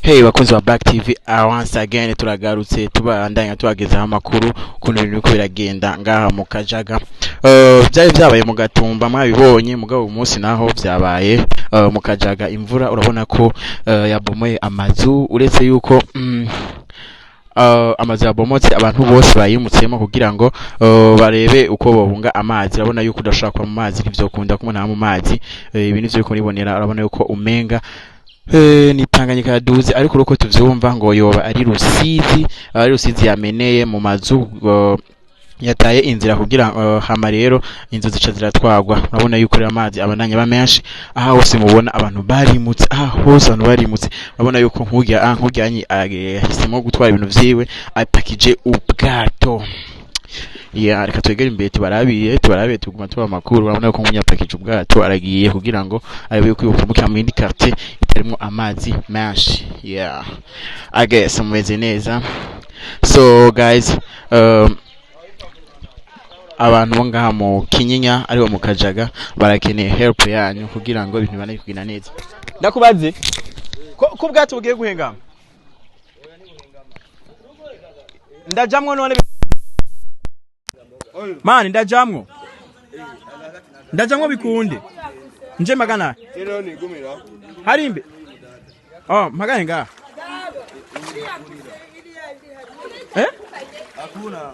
Hey bakunzi wa Black TV, once again turagarutse tubandanya tubageza amakuru kuntu ibintu biko biragenda ngaha mu Kajaga. Byari byabaye mu Gatumba mwabibonye mugabo umunsi naho byabaye mu Kajaga imvura urabona ko yabomoye amazu uretse yuko amazu yabomotse abantu bose bayimutsemo kugira ngo barebe uko bohunga amazi. Urabona yuko udashaka mu mazi ntivyokunda kumuna mu mazi ibintu byo kuribonera. Urabona yuko umenga ni Tanganyika yaduze ariko uruko tuvyumva ngo yoba ari Rusizi yameneye mu mazu yataye inzira kugira hama rero inzu zica ziratwagwa. Urabona yuko rero amazi abandanya bamenshi aha hose mubona abantu barimutse, aha hose abantu barimutse. Urabona yuko nkujyanye yahisemo gutwara ibintu vyiwe apakije ubwato. Reka twegere imbere tubarabiye tuguma tuba makuru. Urabona ko umunyapakije ubwato aragiye kugira ngo arebe yuko yokumbuka mu indi quartier itarimo amazi menshi. I guess mumeze neza. So guys, abantu bo ngaha mu Kinyinya aribo mu Kajaga barakeneye help yanyu kugira ngo ibintu bane kugina neza. Ndakubaze ko bwato bugiye guhengama ndajamwo none mani ndajamwo bikunde nje magana harimbe magana nga hakuna